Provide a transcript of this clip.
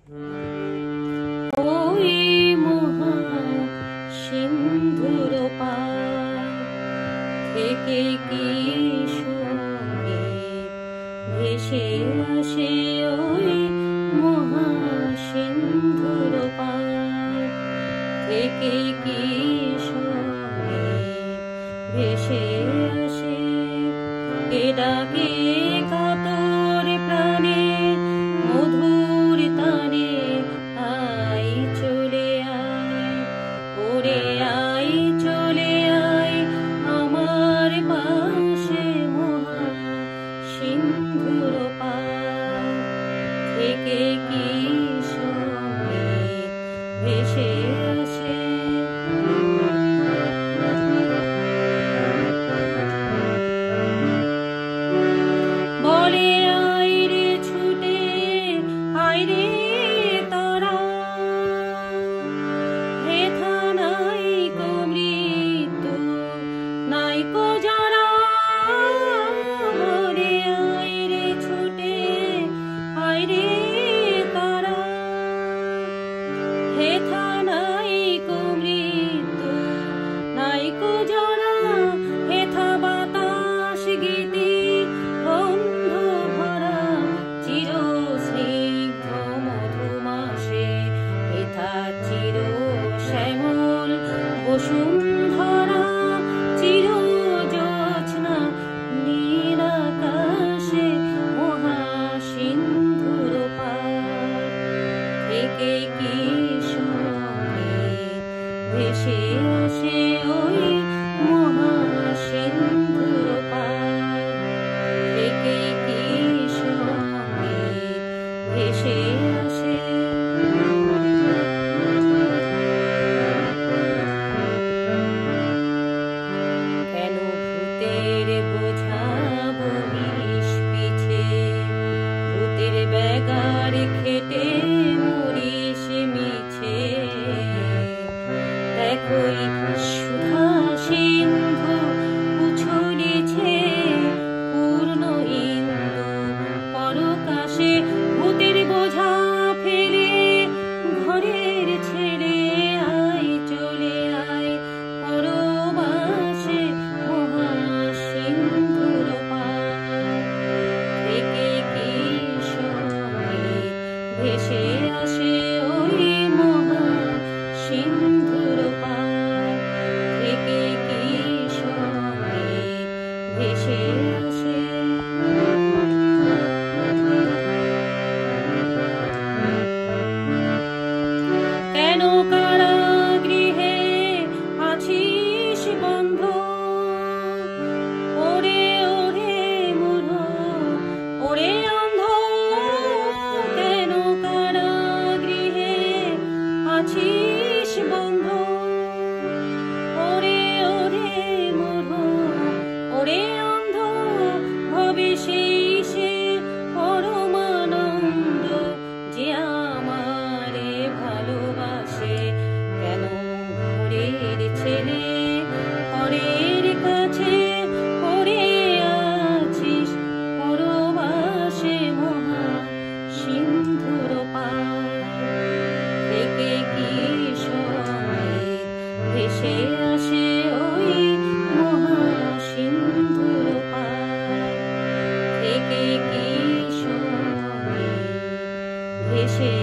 ওই মহা সিন্ধুর পার থেকে কি সঙ্গীত ভেসে আসে, ওই মহা সিন্ধুর পার থেকে কি সঙ্গীত ভেসে আসে। কে ডাকে কাতর প্রাণে মধুর তানে, আই চলে আয়, ওরে আই চলে আয় আমার পাশে। মহা সিন্ধুর পার থেকে কি সঙ্গীত ভেসে আসে। বলে আয় রে ছুটে আয় রে তারা, হেথা নাই কো মৃত্যু নাই কো জরা। বলে আয় রে ছুটে আয় রে তারা, হেথা নাই কো মৃত্যু নাই কো জরা। হেথা বাতাস গীতি গন্ধ ভরা চির স্নিগ্ধ মধুমাসে। হেথা চির শ্যামল বসুন্ধরা, চির জ্যোৎস্না নীল আকাশে। মহা সিন্ধুর পার থেকে কি সঙ্গীত ভেসে আসে, ওই মহা সিন্ধুর পার থেকে কি সঙ্গীত ভেসে আসে। কেন ভূতের বোঝা বহিস পিছে, ভূতের ব্যাগার খেটে মরিস মিছে। দেখোই সুধা সিন্ধু উছলিছে পূর্ণ ইন্দু পরকাশে। ভূতের বোঝা ফেলে ঘরের ছেড়ে আয় চলে আয় পরবাসে। মহা সিন্ধুর পার থেকে কি সঙ্গীত ভেসে আসে, ওই মহা সিন্ধুর পার থেকে কি সঙ্গীত ভেসে আসে। কেন কারাগৃহে আছিস বন্ধ, ওরে ওরে মূঢ় ওরে অন্ধ। কেন কারাগৃহে আছিস বন্ধ, ওরে ওরে মূঢ় ওরে অন্ধ। ভবে সেই সে পরমানন্দ যে আমারে ভালোবাসে। কেন ঘরের ছেলে ঘরের কাছে পড়ে আছিস পরবাসে। মহা সিন্ধুর পার থেকে কি সঙ্গীত ভেসে আসে, ওই মহা সিন্ধুর পার থেকে কি সঙ্গীত ভেসে